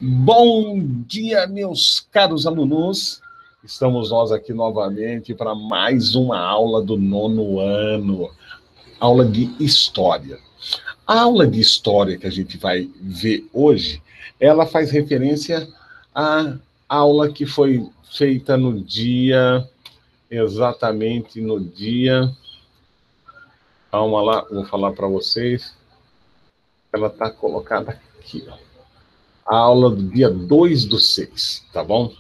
Bom dia, meus caros alunos. Estamos nós aqui novamente para mais uma aula do nono ano, aula de História. A aula de História que a gente vai ver hoje, ela faz referência à aula que foi feita no dia, exatamente no dia... Calma lá, vou falar para vocês. Ela está colocada aqui, ó. A aula do dia 2/6, tá bom?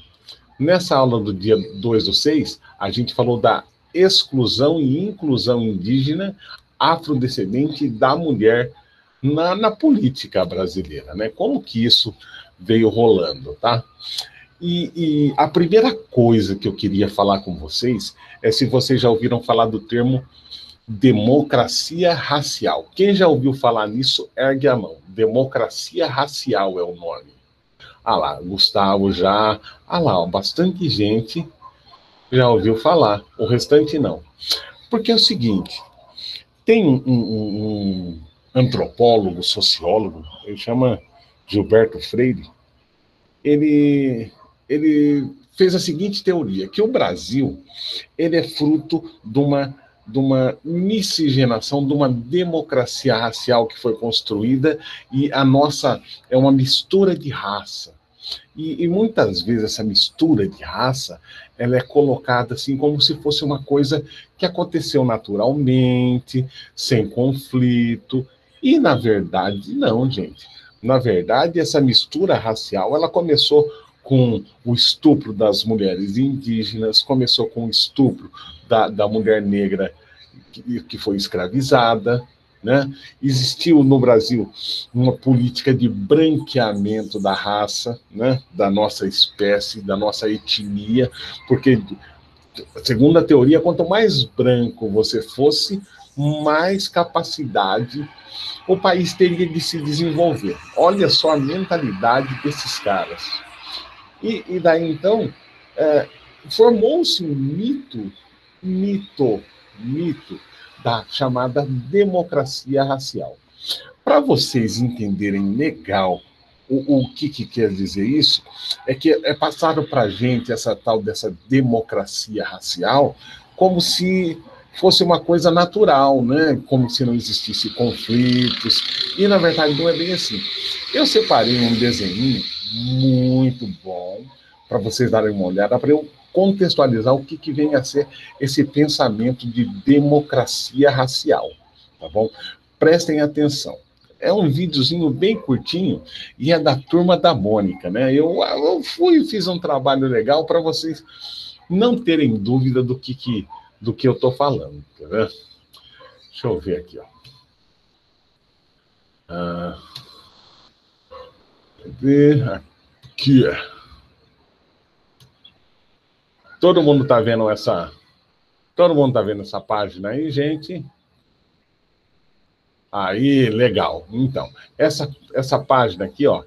Nessa aula do dia 2/6, a gente falou da exclusão e inclusão indígena afrodescendente da mulher na política brasileira, né? Como que isso veio rolando, tá? E a primeira coisa que eu queria falar com vocês é se vocês já ouviram falar do termo democracia racial. Quem já ouviu falar nisso, ergue a mão. Democracia racial é o nome. Ah lá, Gustavo já... Ah lá, bastante gente já ouviu falar. O restante não. Porque é o seguinte, tem um antropólogo, sociólogo, ele chama Gilberto Freire, ele fez a seguinte teoria, que o Brasil, ele é fruto de uma miscigenação, de uma democracia racial que foi construída, e a nossa é uma mistura de raça. E muitas vezes essa mistura de raça, ela é colocada assim como se fosse uma coisa que aconteceu naturalmente, sem conflito, e na verdade não, gente. Na verdade, essa mistura racial, ela começou com o estupro das mulheres indígenas, começou com o estupro da mulher negra que foi escravizada, né? Existiu no Brasil uma política de branqueamento da raça, né? Da nossa espécie, da nossa etnia, porque, segundo a teoria, quanto mais branco você fosse, mais capacidade o país teria de se desenvolver. Olha só a mentalidade desses caras. E daí, então, formou-se um mito da chamada democracia racial. Para vocês entenderem legal o que quer dizer isso, é que passaram para a gente essa tal dessa democracia racial como se fosse uma coisa natural, né? Como se não existisse conflitos, e na verdade não é bem assim. Eu separei um desenho muito bom para vocês darem uma olhada, para eu contextualizar o que vem a ser esse pensamento de democracia racial, tá bom? Prestem atenção. É um videozinho bem curtinho e é da Turma da Mônica, né? Eu fiz um trabalho legal para vocês não terem dúvida do que eu estou falando, tá vendo? Deixa eu ver aqui, ó. Cadê? Aqui, ó. Todo mundo está vendo essa página aí, gente? Aí, legal. Então, essa página aqui, ó,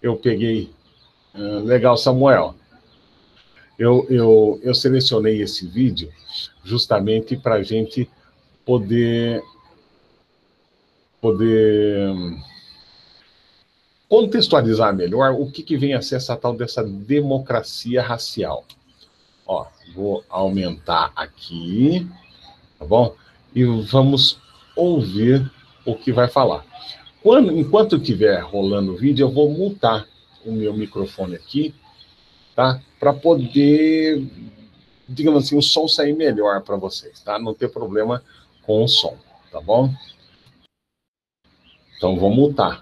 eu peguei... legal, Samuel. Eu selecionei esse vídeo justamente para a gente poder contextualizar melhor o que vem a ser essa tal dessa democracia racial. Ó, vou aumentar aqui, tá bom? E vamos ouvir o que vai falar. Enquanto estiver rolando o vídeo, eu vou mutar o meu microfone aqui, tá? Para poder, digamos assim, o som sair melhor para vocês, tá? Não ter problema com o som, tá bom? Então, vou mutar.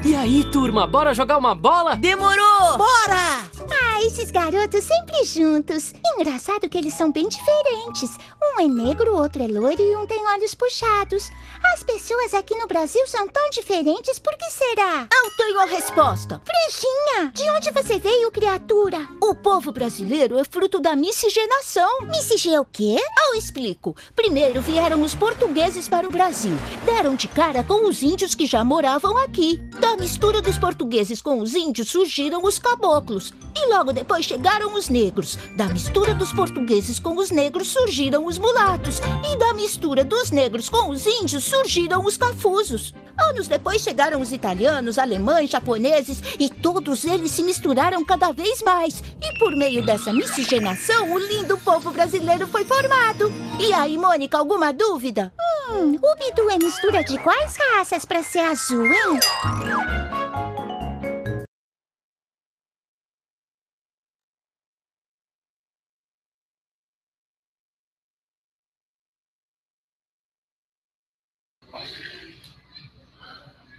E aí, turma, bora jogar uma bola? Demorou! Bora! Ah, esses garotos sempre juntos. Engraçado que eles são bem diferentes. Um é negro, o outro é loiro e um tem olhos puxados. As pessoas aqui no Brasil são tão diferentes, por que será? Eu tenho a resposta. Franjinha, de onde você veio, criatura? O povo brasileiro é fruto da miscigenação. Miscigê o quê? Eu explico. Primeiro vieram os portugueses para o Brasil. Deram de cara com os índios que já moravam aqui. Da mistura dos portugueses com os índios surgiram os caboclos. E logo depois chegaram os negros. Da mistura dos portugueses com os negros surgiram os mulatos. E da mistura dos negros com os índios surgiram os cafusos. Anos depois chegaram os italianos, alemães, japoneses e todos eles se misturaram cada vez mais. E por meio dessa miscigenação, o lindo povo brasileiro foi formado. E aí, Mônica, alguma dúvida? O Bidu é mistura de quais raças pra ser azul, hein?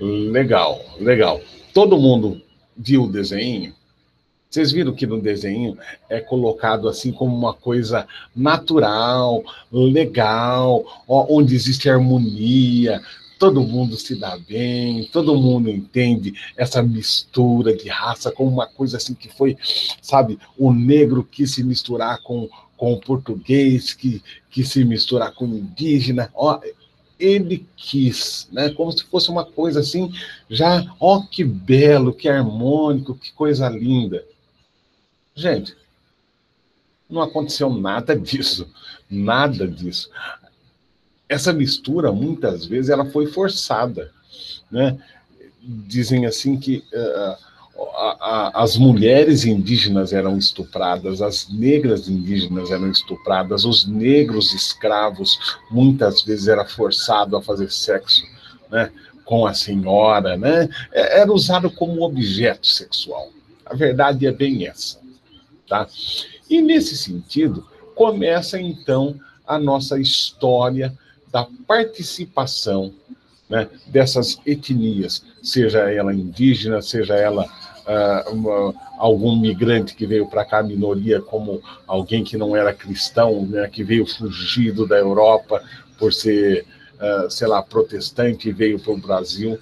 Legal, legal. Todo mundo viu o desenho? Vocês viram que no desenho é colocado assim como uma coisa natural, legal, onde existe harmonia, todo mundo se dá bem, todo mundo entende essa mistura de raça como uma coisa assim que foi, sabe, o negro quis se misturar com o português, que se misturar com o indígena, ele quis, né? Como se fosse uma coisa assim, já, que belo, que harmônico, que coisa linda. Gente, não aconteceu nada disso, nada disso. Essa mistura, muitas vezes, ela foi forçada, né? Dizem assim que as mulheres indígenas eram estupradas, as negras indígenas eram estupradas, os negros escravos muitas vezes era forçado a fazer sexo, né, com a senhora, né? Era usado como objeto sexual. A verdade é bem essa, tá? E nesse sentido começa então a nossa história da participação, né, dessas etnias, seja ela indígena, seja ela algum migrante que veio para cá, minoria, como alguém que não era cristão, né, que veio fugido da Europa por ser, sei lá, protestante e veio para o Brasil.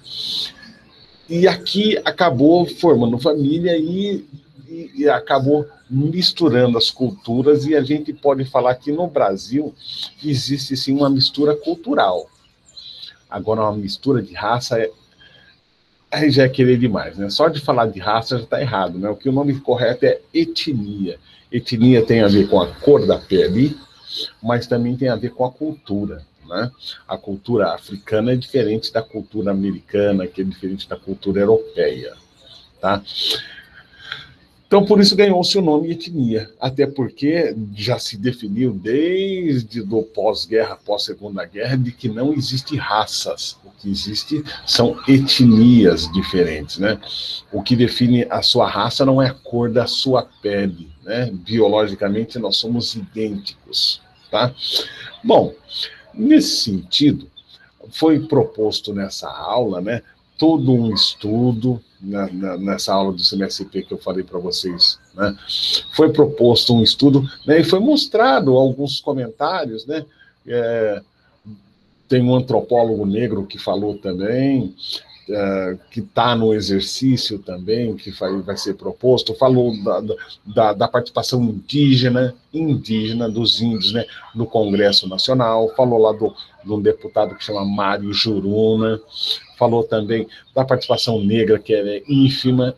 E aqui acabou formando família e acabou misturando as culturas, e a gente pode falar que no Brasil existe sim uma mistura cultural. Agora, uma mistura de raça aí já é querer demais, né? Só de falar de raça já está errado, né? O que o nome correto é etnia. Etnia tem a ver com a cor da pele, mas também tem a ver com a cultura, né? A cultura africana é diferente da cultura americana, que é diferente da cultura europeia, tá? Então, por isso ganhou-se o nome etnia, até porque já se definiu desde o pós-guerra, pós-segunda guerra, de que não existe raças. O que existe são etnias diferentes, né? O que define a sua raça não é a cor da sua pele, né? Biologicamente, nós somos idênticos, tá? Bom, nesse sentido, foi proposto nessa aula, né, todo um estudo, nessa aula do CMSP que eu falei para vocês, né? Foi proposto um estudo, né, e foi mostrado alguns comentários, né? Tem um antropólogo negro que falou também, que está no exercício também, que vai ser proposto, falou da participação indígena dos índios, né, no Congresso Nacional, falou lá de um deputado que chama Mário Juruna, falou também da participação negra, que é ínfima,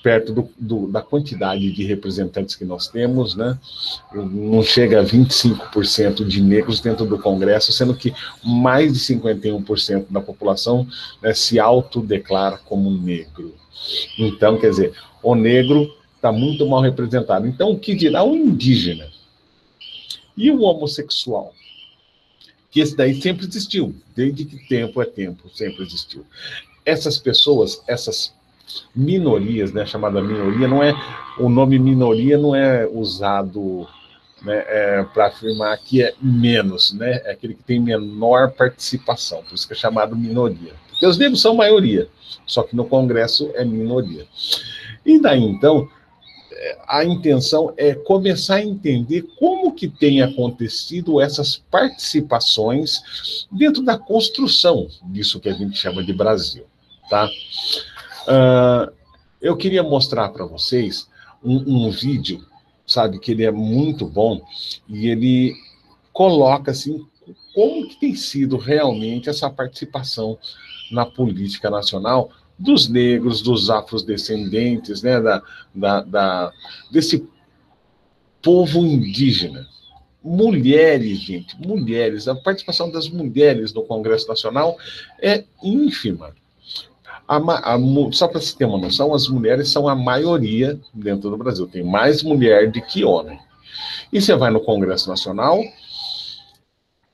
perto da quantidade de representantes que nós temos, né? Não chega a 25% de negros dentro do Congresso, sendo que mais de 51% da população, né, se autodeclara como negro. Então, quer dizer, o negro está muito mal representado. Então, o que dirá o indígena? E o homossexual? Que esse daí sempre existiu, desde que tempo é tempo, sempre existiu. Essas pessoas, essas minorias, né, chamada minoria, não é, o nome minoria não é usado, né, para afirmar que é menos, né, é aquele que tem menor participação, por isso que é chamado minoria. Porque os negros são maioria, só que no Congresso é minoria. E daí, então, a intenção é começar a entender como que tem acontecido essas participações dentro da construção disso que a gente chama de Brasil, tá? Eu queria mostrar para vocês um vídeo, sabe, que ele é muito bom, e ele coloca, assim, como que tem sido realmente essa participação na política nacional dos negros, dos afrodescendentes, né, desse povo indígena. Mulheres, gente, mulheres. A participação das mulheres no Congresso Nacional é ínfima. Só para você ter uma noção, as mulheres são a maioria dentro do Brasil. Tem mais mulher do que homem. E você vai no Congresso Nacional,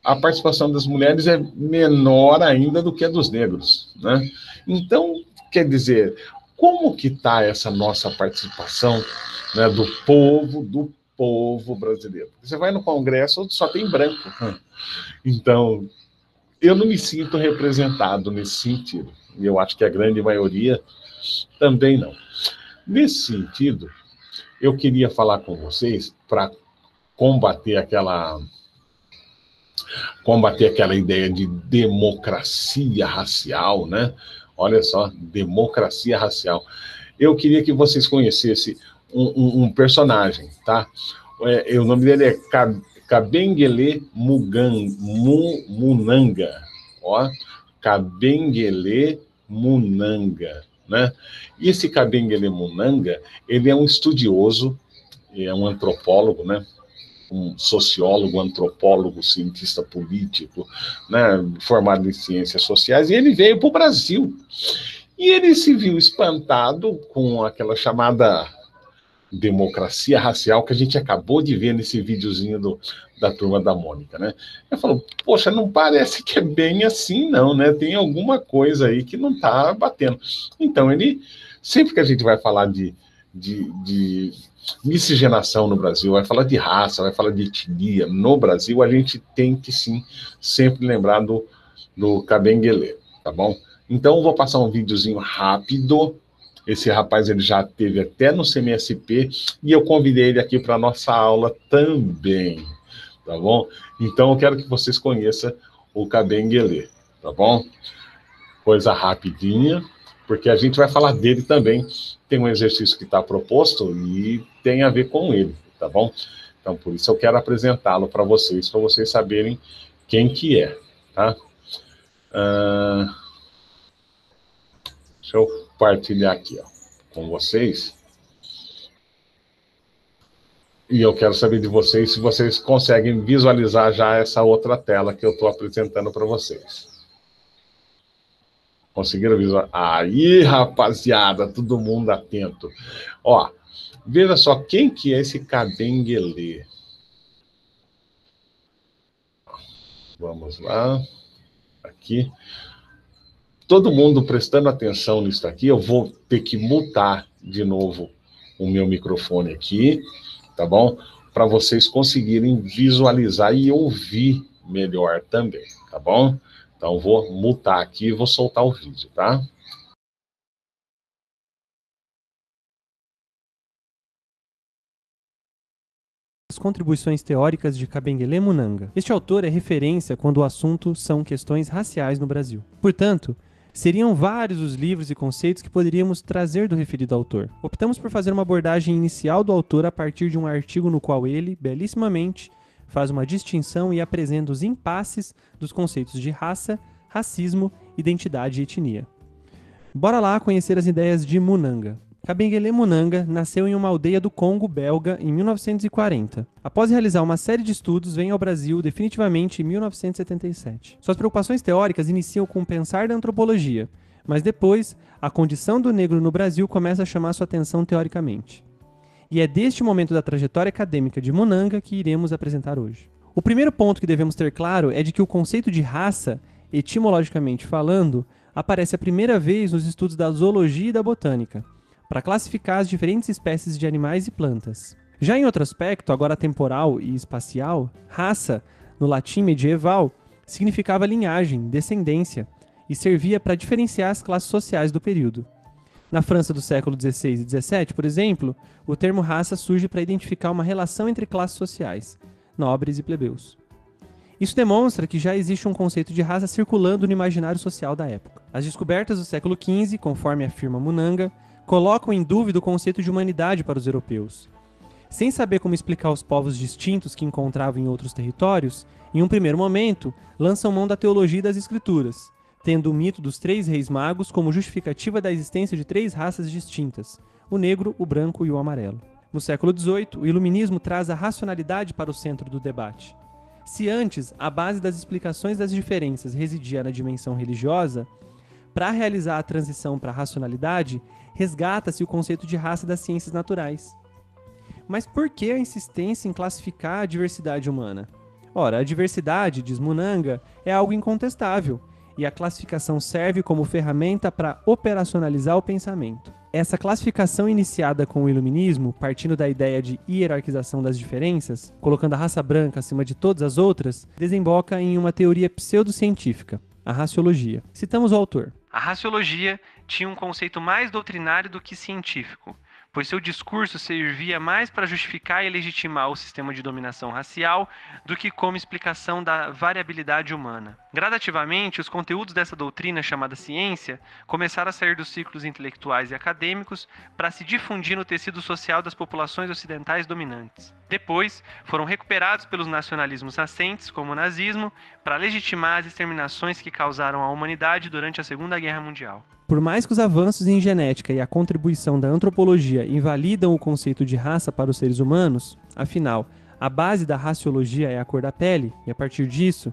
a participação das mulheres é menor ainda do que a dos negros, né? Então, quer dizer, como que está essa nossa participação, né, do povo brasileiro? Você vai no Congresso, só tem branco. Então, eu não me sinto representado nesse sentido. E eu acho que a grande maioria também não. Nesse sentido, eu queria falar com vocês para combater aquela ideia de democracia racial, né? Olha só, democracia racial. Eu queria que vocês conhecessem um personagem, tá? O nome dele é Kabengele Munanga. Ó, Kabengele Munanga, né? E esse Kabengele Munanga, ele é um estudioso, é um antropólogo, né? Um sociólogo, antropólogo, cientista político, né, formado em ciências sociais, e ele veio para o Brasil. E ele se viu espantado com aquela chamada democracia racial que a gente acabou de ver nesse videozinho da Turma da Mônica, né? Ele falou, poxa, não parece que é bem assim, não, né? Tem alguma coisa aí que não está batendo. Então, sempre que a gente vai falar de miscigenação no Brasil, vai falar de raça, vai falar de etnia no Brasil, a gente tem que, sim, sempre lembrar do Kabengele, tá bom? Então, eu vou passar um videozinho rápido. Esse rapaz, ele já esteve até no CMSP, e eu convidei ele aqui para a nossa aula também, tá bom? Então, eu quero que vocês conheçam o Kabengele, tá bom? Coisa rapidinha, porque a gente vai falar dele também. Tem um exercício que está proposto e tem a ver com ele, tá bom? Então, por isso eu quero apresentá-lo para vocês saberem quem que é, tá? Deixa eu partilhar aqui, ó, com vocês. E eu quero saber de vocês se vocês conseguem visualizar já essa outra tela que eu estou apresentando para vocês. Conseguiram visualizar? Aí, rapaziada, todo mundo atento. Ó, veja só, quem que é esse Kabengele? Vamos lá. Aqui. Todo mundo prestando atenção nisso aqui, eu vou ter que mutar de novo o meu microfone aqui, tá bom? Para vocês conseguirem visualizar e ouvir melhor também, tá bom? Então, vou mutar aqui e vou soltar o vídeo, tá? As contribuições teóricas de Kabengele Munanga. Este autor é referência quando o assunto são questões raciais no Brasil. Portanto, seriam vários os livros e conceitos que poderíamos trazer do referido autor. Optamos por fazer uma abordagem inicial do autor a partir de um artigo no qual ele, belíssimamente, faz uma distinção e apresenta os impasses dos conceitos de raça, racismo, identidade e etnia. Bora lá conhecer as ideias de Munanga. Kabengele Munanga nasceu em uma aldeia do Congo belga em 1940. Após realizar uma série de estudos, vem ao Brasil definitivamente em 1977. Suas preocupações teóricas iniciam com o pensar da antropologia, mas depois, a condição do negro no Brasil começa a chamar sua atenção teoricamente. E é deste momento da trajetória acadêmica de Munanga que iremos apresentar hoje. O primeiro ponto que devemos ter claro é de que o conceito de raça, etimologicamente falando, aparece a primeira vez nos estudos da zoologia e da botânica, para classificar as diferentes espécies de animais e plantas. Já em outro aspecto, agora temporal e espacial, raça, no latim medieval, significava linhagem, descendência, e servia para diferenciar as classes sociais do período. Na França do século XVI e XVII, por exemplo, o termo raça surge para identificar uma relação entre classes sociais, nobres e plebeus. Isso demonstra que já existe um conceito de raça circulando no imaginário social da época. As descobertas do século XV, conforme afirma Munanga, colocam em dúvida o conceito de humanidade para os europeus. Sem saber como explicar os povos distintos que encontravam em outros territórios, em um primeiro momento, lançam mão da teologia e das escrituras, tendo o mito dos 3 reis magos como justificativa da existência de 3 raças distintas, o negro, o branco e o amarelo. No século XVIII, o iluminismo traz a racionalidade para o centro do debate. Se antes a base das explicações das diferenças residia na dimensão religiosa, para realizar a transição para a racionalidade, resgata-se o conceito de raça das ciências naturais. Mas por que a insistência em classificar a diversidade humana? Ora, a diversidade, diz Munanga, é algo incontestável, e a classificação serve como ferramenta para operacionalizar o pensamento. Essa classificação iniciada com o iluminismo, partindo da ideia de hierarquização das diferenças, colocando a raça branca acima de todas as outras, desemboca em uma teoria pseudocientífica, a raciologia. Citamos o autor. A raciologia tinha um conceito mais doutrinário do que científico, pois seu discurso servia mais para justificar e legitimar o sistema de dominação racial do que como explicação da variabilidade humana. Gradativamente, os conteúdos dessa doutrina chamada ciência começaram a sair dos círculos intelectuais e acadêmicos para se difundir no tecido social das populações ocidentais dominantes. Depois, foram recuperados pelos nacionalismos nascentes, como o nazismo, para legitimar as exterminações que causaram à humanidade durante a Segunda Guerra Mundial. Por mais que os avanços em genética e a contribuição da antropologia invalidam o conceito de raça para os seres humanos, afinal, a base da raciologia é a cor da pele, e a partir disso,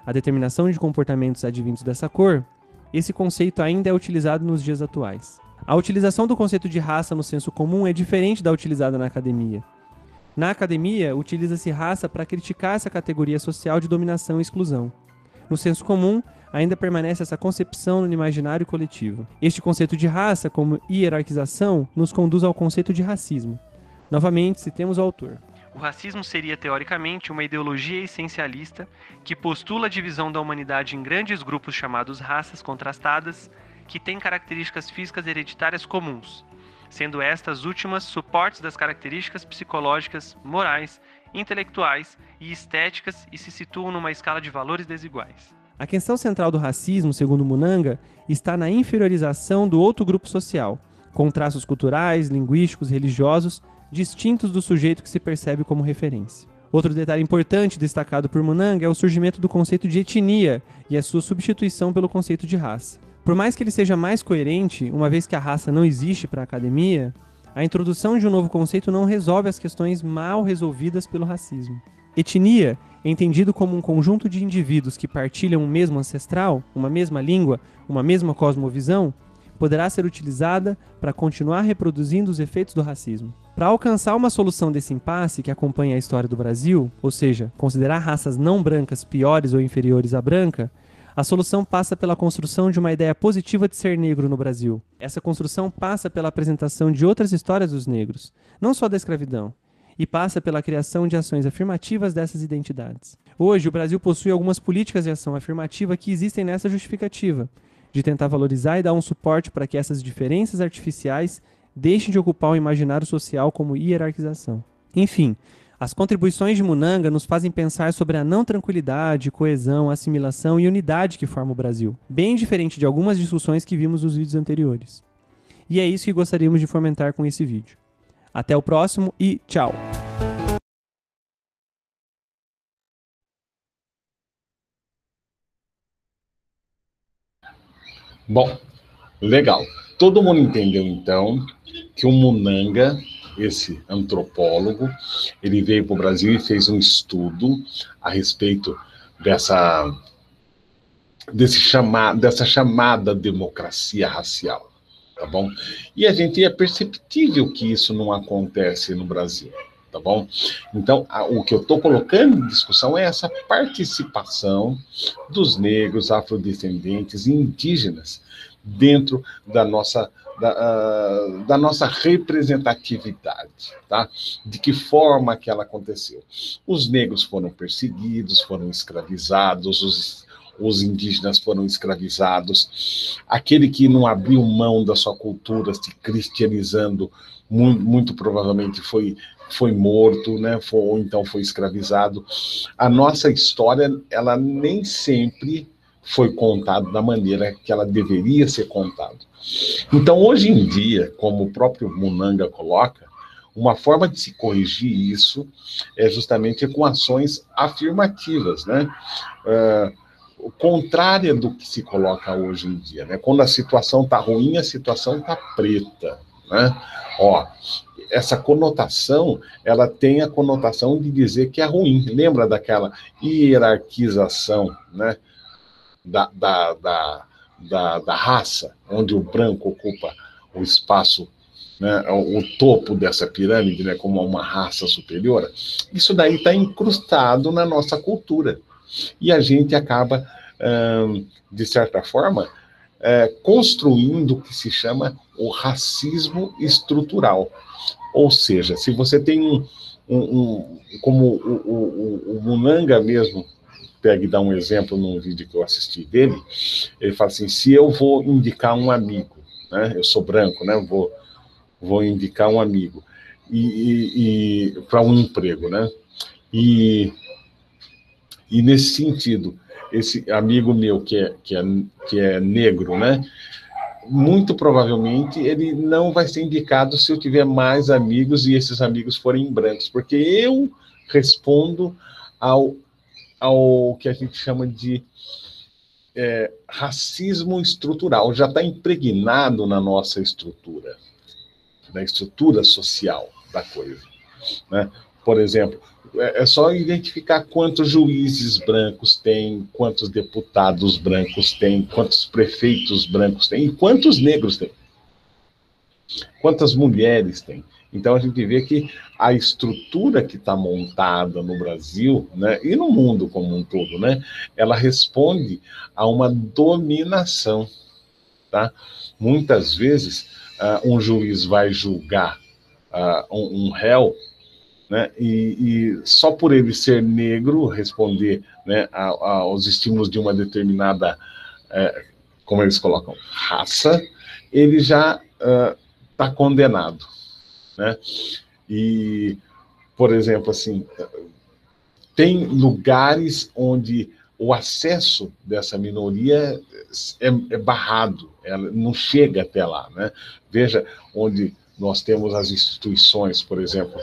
a determinação de comportamentos advindos dessa cor, esse conceito ainda é utilizado nos dias atuais. A utilização do conceito de raça no senso comum é diferente da utilizada na academia. Na academia, utiliza-se raça para criticar essa categoria social de dominação e exclusão. No senso comum, ainda permanece essa concepção no imaginário coletivo. Este conceito de raça, como hierarquização, nos conduz ao conceito de racismo. Novamente, citemos o autor. O racismo seria, teoricamente, uma ideologia essencialista que postula a divisão da humanidade em grandes grupos chamados raças contrastadas, que têm características físicas hereditárias comuns, sendo estas últimas suportes das características psicológicas, morais, intelectuais e estéticas e se situam numa escala de valores desiguais. A questão central do racismo, segundo Munanga, está na inferiorização do outro grupo social, com traços culturais, linguísticos, religiosos, distintos do sujeito que se percebe como referência. Outro detalhe importante destacado por Munanga é o surgimento do conceito de etnia e a sua substituição pelo conceito de raça. Por mais que ele seja mais coerente, uma vez que a raça não existe para a academia, a introdução de um novo conceito não resolve as questões mal resolvidas pelo racismo. Etnia, entendido como um conjunto de indivíduos que partilham um mesmo ancestral, uma mesma língua, uma mesma cosmovisão, poderá ser utilizada para continuar reproduzindo os efeitos do racismo. Para alcançar uma solução desse impasse que acompanha a história do Brasil, ou seja, considerar raças não brancas piores ou inferiores à branca, a solução passa pela construção de uma ideia positiva de ser negro no Brasil. Essa construção passa pela apresentação de outras histórias dos negros, não só da escravidão, e passa pela criação de ações afirmativas dessas identidades. Hoje, o Brasil possui algumas políticas de ação afirmativa que existem nessa justificativa, de tentar valorizar e dar um suporte para que essas diferenças artificiais deixem de ocupar o imaginário social como hierarquização. Enfim, as contribuições de Munanga nos fazem pensar sobre a não tranquilidade, coesão, assimilação e unidade que forma o Brasil, bem diferente de algumas discussões que vimos nos vídeos anteriores. E é isso que gostaríamos de fomentar com esse vídeo. Até o próximo e tchau! Bom, legal. Todo mundo entendeu, então, que o Munanga, esse antropólogo, ele veio para o Brasil e fez um estudo a respeito dessa chamada democracia racial, tá bom? E a gente é perceptível que isso não acontece no Brasil, tá bom? Então, o que eu estou colocando em discussão é essa participação dos negros, afrodescendentes e indígenas dentro da nossa representatividade, tá? De que forma que ela aconteceu? Os negros foram perseguidos, foram escravizados, os indígenas foram escravizados. Aquele que não abriu mão da sua cultura, se cristianizando, muito provavelmente foi morto, né? Ou então foi escravizado. A nossa história, ela nem sempre foi contada da maneira que ela deveria ser contada. Então, hoje em dia, como o próprio Munanga coloca, uma forma de se corrigir isso é justamente com ações afirmativas, né? Contrária do que se coloca hoje em dia, né? Quando a situação está ruim, a situação está preta, né? Ó, essa conotação, ela tem a conotação de dizer que é ruim. Lembra daquela hierarquização, né? Da raça, onde o branco ocupa o espaço, né, o topo dessa pirâmide, né, como uma raça superior. Isso daí está incrustado na nossa cultura. E a gente acaba, de certa forma, construindo o que se chama o racismo estrutural. Ou seja, se você tem como o Munanga mesmo, pega e dá um exemplo num vídeo que eu assisti dele, ele fala assim, se eu vou indicar um amigo, né, eu sou branco, né, vou indicar um amigo e para um emprego, né? E nesse sentido, esse amigo meu que é negro, né? Muito provavelmente ele não vai ser indicado se eu tiver mais amigos e esses amigos forem brancos, porque eu respondo ao que a gente chama de racismo estrutural, já está impregnado na nossa estrutura, da estrutura social da coisa, né? Por exemplo, é só identificar quantos juízes brancos tem, quantos deputados brancos tem, quantos prefeitos brancos tem e quantos negros tem, quantas mulheres tem. Então a gente vê que a estrutura que está montada no Brasil, né, e no mundo como um todo, né, ela responde a uma dominação, tá? Muitas vezes um juiz vai julgar um réu, né, e só por ele ser negro, responder, né, aos estímulos de uma determinada, como eles colocam, raça, ele já está condenado, né? E, por exemplo, assim, tem lugares onde o acesso dessa minoria é barrado, ela não chega até lá, né? Veja onde nós temos as instituições, por exemplo,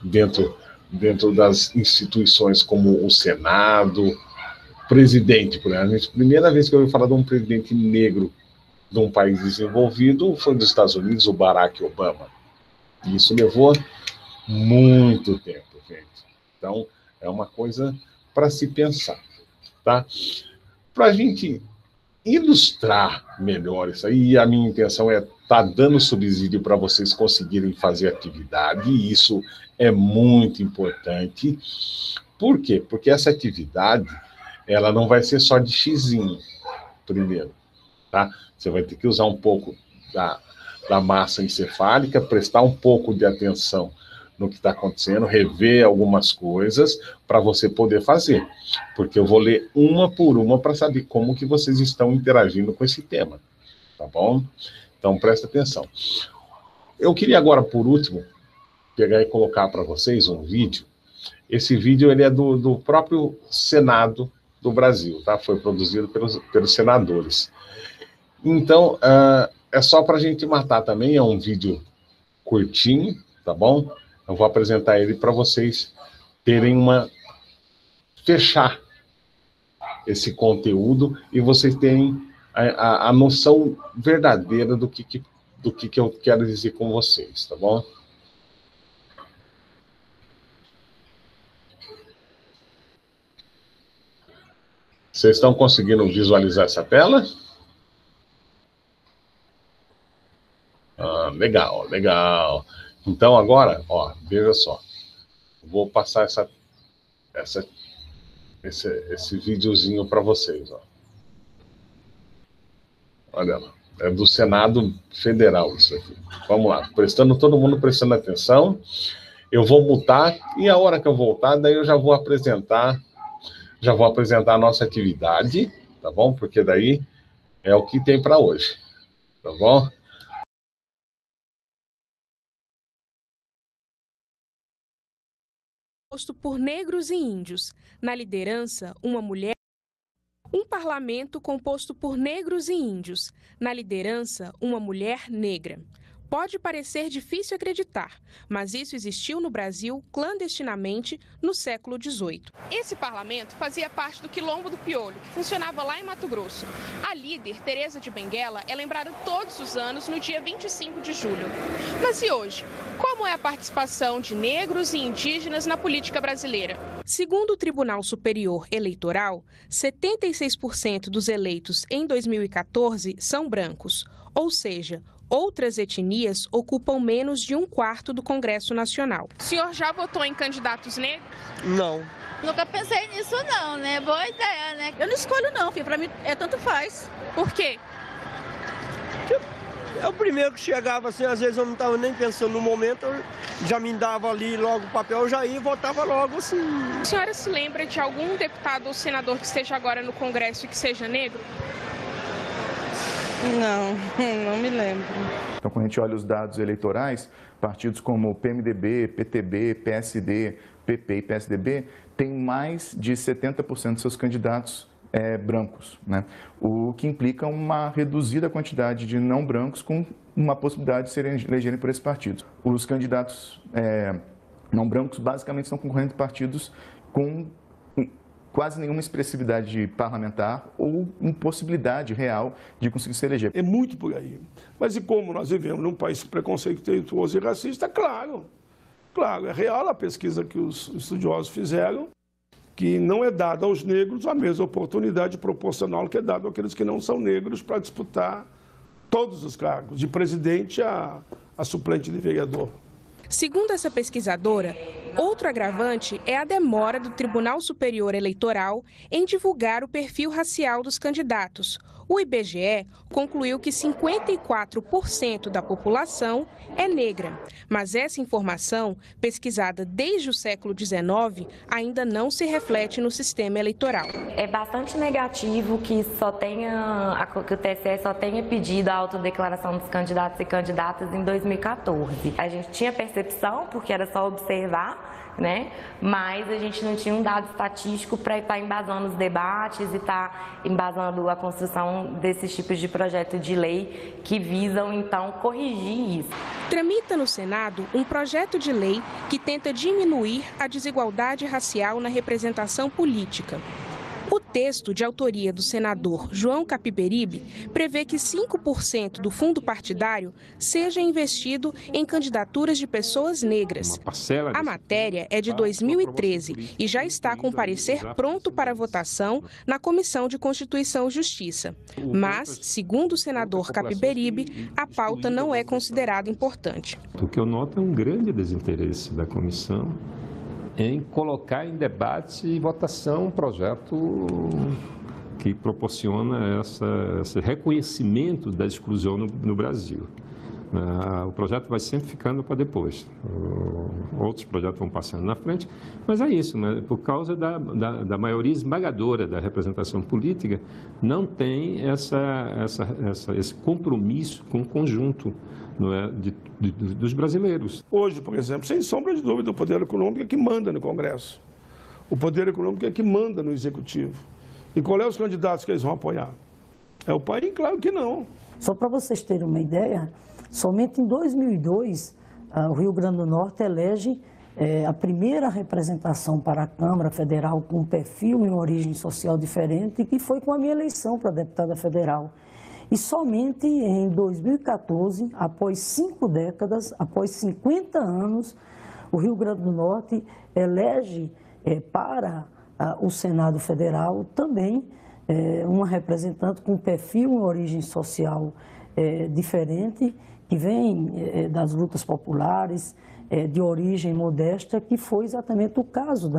dentro das instituições como o Senado, presidente, por exemplo. A primeira vez que eu ouvi falar de um presidente negro de um país desenvolvido foi dos Estados Unidos, o Barack Obama. E isso levou muito tempo, gente. Então, é uma coisa para se pensar, tá? Para a gente ilustrar melhor isso aí, e a minha intenção é estar dando subsídio para vocês conseguirem fazer atividade, e isso é muito importante. Por quê? Porque essa atividade, ela não vai ser só de xizinho, primeiro, tá? Você vai ter que usar um pouco da massa encefálica, prestar um pouco de atenção no que está acontecendo, rever algumas coisas para você poder fazer, porque eu vou ler uma por uma para saber como que vocês estão interagindo com esse tema, tá bom? Então, presta atenção. Eu queria agora, por último, pegar e colocar para vocês um vídeo. Esse vídeo ele é do próprio Senado do Brasil, tá? Foi produzido pelos senadores. Então, é só para a gente matar também, é um vídeo curtinho, tá bom? Eu vou apresentar ele para vocês terem fechar esse conteúdo e vocês terem a noção verdadeira do que eu quero dizer com vocês, tá bom? Vocês estão conseguindo visualizar essa tela? Legal, legal. Então, agora, ó, veja só. Vou passar esse videozinho para vocês, ó. Olha lá. É do Senado Federal isso aqui. Vamos lá. Todo mundo prestando atenção. Eu vou mutar e a hora que eu voltar, daí eu já vou apresentar a nossa atividade, tá bom? Porque daí é o que tem para hoje, tá bom? Composto por negros e índios. Na liderança, uma mulher. Um parlamento composto por negros e índios. Na liderança, uma mulher negra. Pode parecer difícil acreditar, mas isso existiu no Brasil clandestinamente no século XVIII. Esse parlamento fazia parte do Quilombo do Piolho, que funcionava lá em Mato Grosso. A líder, Teresa de Benguela, é lembrada todos os anos no dia 25 de julho. Mas e hoje? Como é a participação de negros e indígenas na política brasileira? Segundo o Tribunal Superior Eleitoral, 76% dos eleitos em 2014 são brancos, ou seja, outras etnias ocupam menos de 1/4 do Congresso Nacional. O senhor já votou em candidatos negros? Não. Nunca pensei nisso não, né? Boa ideia, né? Eu não escolho não, filho. Pra mim tanto faz. Por quê? É o primeiro que chegava assim, às vezes eu não estava nem pensando no momento, eu já me dava ali logo o papel, eu já ia e votava logo assim. A senhora se lembra de algum deputado ou senador que esteja agora no Congresso e que seja negro? Não me lembro. Então, quando a gente olha os dados eleitorais, partidos como PMDB, PTB, PSD, PP e PSDB têm mais de 70% dos seus candidatos brancos, né? O que implica uma reduzida quantidade de não brancos com uma possibilidade de serem elegerem por esses partidos. Os candidatos não brancos basicamente estão concorrendo em partidos com quase nenhuma expressividade parlamentar ou impossibilidade real de conseguir se eleger. É muito por aí. Mas e como nós vivemos num país preconceituoso e racista, claro, é real a pesquisa que os estudiosos fizeram, que não é dada aos negros a mesma oportunidade proporcional que é dada àqueles que não são negros para disputar todos os cargos, de presidente a suplente de vereador. Segundo essa pesquisadora, outro agravante é a demora do Tribunal Superior Eleitoral em divulgar o perfil racial dos candidatos. O IBGE concluiu que 54% da população é negra, mas essa informação, pesquisada desde o século XIX, ainda não se reflete no sistema eleitoral. É bastante negativo que o TSE só tenha pedido a autodeclaração dos candidatos e candidatas em 2014. A gente tinha percepção, porque era só observar, né? Mas a gente não tinha um dado estatístico para estar embasando os debates e estar embasando a construção desses tipos de projeto de lei que visam, então, corrigir isso. Tramita no Senado um projeto de lei que tenta diminuir a desigualdade racial na representação política. O texto, de autoria do senador João Capiberibe, prevê que 5% do fundo partidário seja investido em candidaturas de pessoas negras. A matéria é de 2013 e já está com parecer pronto para votação na Comissão de Constituição e Justiça. Mas, segundo o senador Capiberibe, a pauta não é considerada importante. O que eu noto é um grande desinteresse da comissão em colocar em debate e votação um projeto que proporciona esse reconhecimento da exclusão no Brasil. O projeto vai sempre ficando para depois. Outros projetos vão passando na frente, mas é isso, né? Por causa da maioria esmagadora da representação política, não tem esse compromisso com o conjunto, não é, dos brasileiros. Hoje, por exemplo, sem sombra de dúvida, o poder econômico é que manda no Congresso. O poder econômico é que manda no Executivo. E qual é os candidatos que eles vão apoiar? É o país? Claro que não. Só para vocês terem uma ideia, somente em 2002, o Rio Grande do Norte elege a primeira representação para a Câmara Federal com perfil e uma origem social diferente, que foi com a minha eleição para deputada federal. E somente em 2014, após 5 décadas, após 50 anos, o Rio Grande do Norte elege para o Senado Federal também uma representante com perfil e origem social diferente, que vem das lutas populares, de origem modesta, que foi exatamente o caso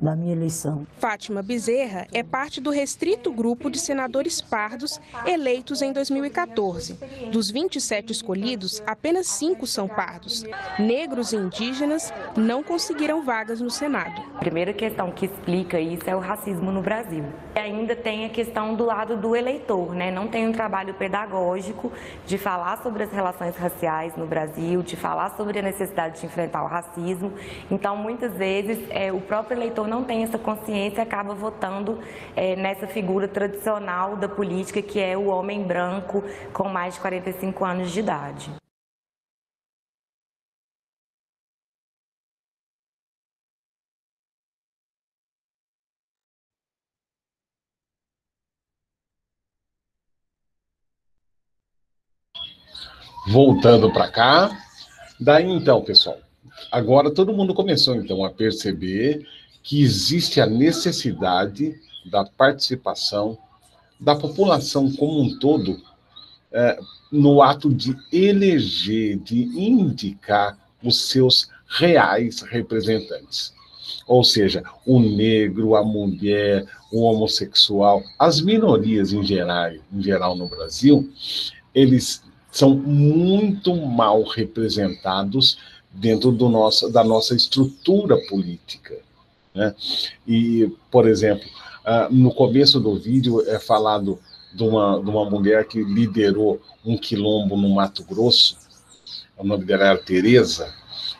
da minha eleição. Fátima Bezerra é parte do restrito grupo de senadores pardos eleitos em 2014. Dos 27 escolhidos, apenas 5 são pardos. Negros e indígenas não conseguiram vagas no Senado. A primeira questão que explica isso é o racismo no Brasil. E ainda tem a questão do lado do eleitor, né? Não tem um trabalho pedagógico de falar sobre as relações raciais no Brasil, de falar sobre a necessidade de enfrentar o racismo. Então, muitas vezes, o próprio eleitor não tem essa consciência e acaba votando nessa figura tradicional da política, que é o homem branco com mais de 45 anos de idade. Voltando para cá, daí então, pessoal, agora todo mundo começou então a perceber que existe a necessidade da participação da população como um todo no ato de eleger, de indicar os seus reais representantes. Ou seja, o negro, a mulher, o homossexual, as minorias em geral no Brasil, eles são muito mal representados dentro da nossa estrutura política, né? E, por exemplo, no começo do vídeo é falado de uma mulher que liderou um quilombo no Mato Grosso, o nome dela era Tereza,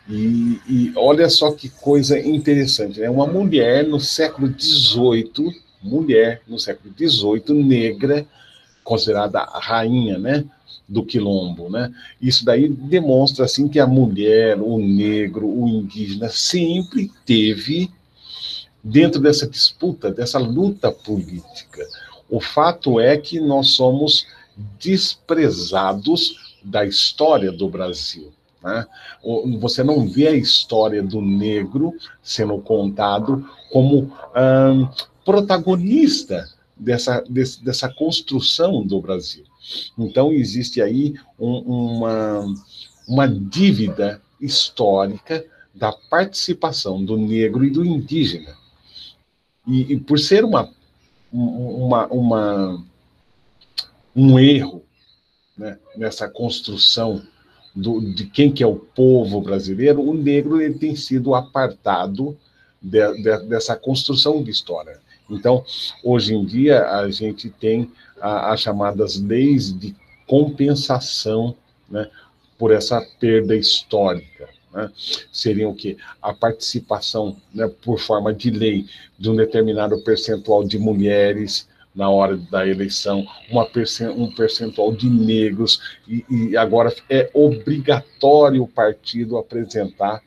e olha só que coisa interessante, né? Uma mulher no século XVIII, negra, considerada a rainha, né, do quilombo, né? Isso daí demonstra assim que a mulher, o negro, o indígena sempre teve dentro dessa disputa, dessa luta política. O fato é que nós somos desprezados da história do Brasil, né? Você não vê a história do negro sendo contado como protagonista dessa construção do Brasil. Então, existe aí uma dívida histórica da participação do negro e do indígena. E por ser um erro, né, nessa construção de quem que é o povo brasileiro, o negro ele tem sido apartado dessa construção de história. Então, hoje em dia, a gente tem as chamadas leis de compensação, né, por essa perda histórica, né? Seriam o quê? A participação, né, por forma de lei, de um determinado percentual de mulheres na hora da eleição, um percentual de negros, e agora é obrigatório o partido apresentar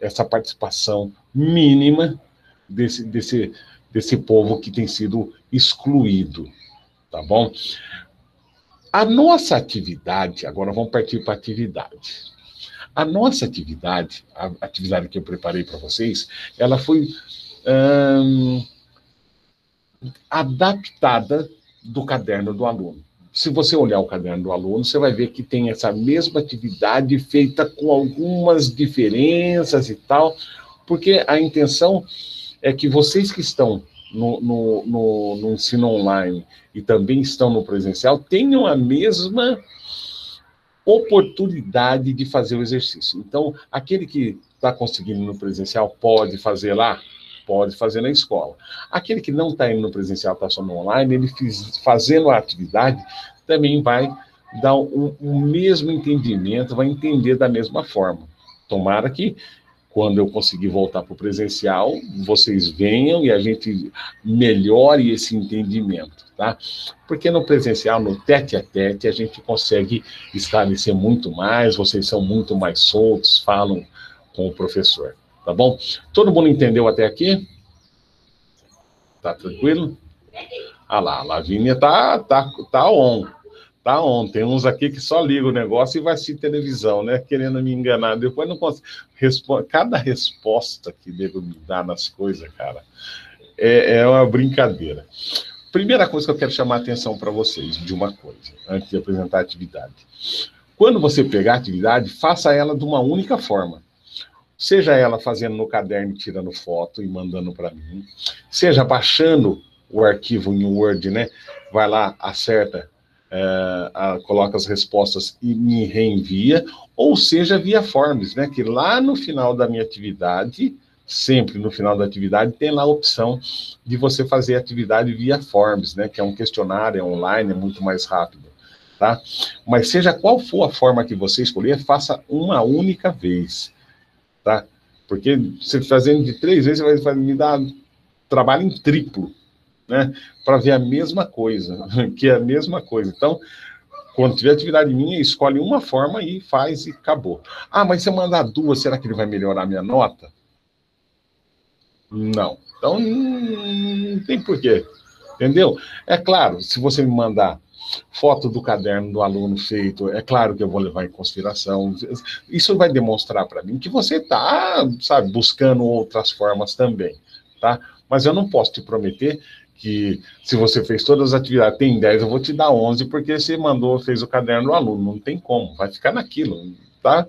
essa participação mínima desse povo que tem sido excluído, tá bom? A nossa atividade, agora vamos partir para a atividade. A nossa atividade, a atividade que eu preparei para vocês, ela foi adaptada do caderno do aluno. Se você olhar o caderno do aluno, você vai ver que tem essa mesma atividade feita com algumas diferenças e tal, porque a intenção é que vocês que estão no ensino online e também estão no presencial tenham a mesma oportunidade de fazer o exercício. Então, aquele que está conseguindo no presencial pode fazer lá, pode fazer na escola. Aquele que não está indo no presencial, está só no online, ele fazendo a atividade também vai dar o mesmo entendimento, vai entender da mesma forma. Tomara que, quando eu conseguir voltar para o presencial, vocês venham e a gente melhore esse entendimento, tá? Porque no presencial, no tete-a-tete, a gente consegue esclarecer muito mais, vocês são muito mais soltos, falam com o professor, tá bom? Todo mundo entendeu até aqui? Tá tranquilo? Ah lá, a Lavínia tá on. Tá on. Tem uns aqui que só ligam o negócio e vai assistir televisão, né? Querendo me enganar. Depois não consigo. Cada resposta que devo me dar nas coisas, cara, é uma brincadeira. Primeira coisa que eu quero chamar a atenção para vocês, de uma coisa, antes de apresentar a atividade. Quando você pegar a atividade, faça ela de uma única forma. seja ela fazendo no caderno, tirando foto e mandando para mim, seja baixando o arquivo em Word, né? Vai lá, acerta, coloca as respostas e me reenvia, ou seja via Forms, né? Que lá no final da minha atividade, sempre no final da atividade, tem lá a opção de você fazer a atividade via Forms, né? Que é um questionário, é online, é muito mais rápido, tá? Mas seja qual for a forma que você escolher, faça uma única vez, tá? Porque você fazendo de 3 vezes, vai me dar trabalho em triplo, né? Para ver a mesma coisa, que é a mesma coisa. Então, quando tiver atividade minha, escolhe uma forma e faz e acabou. Ah, mas se eu mandar 2, será que ele vai melhorar a minha nota? Não. Então, não tem porquê. Entendeu? É claro, se você me mandar foto do caderno do aluno feito, é claro que eu vou levar em consideração. Isso vai demonstrar para mim que você está, sabe, buscando outras formas também, tá? Mas eu não posso te prometer que se você fez todas as atividades, tem 10, eu vou te dar 11, porque você fez o caderno do aluno. Não tem como, vai ficar naquilo, tá?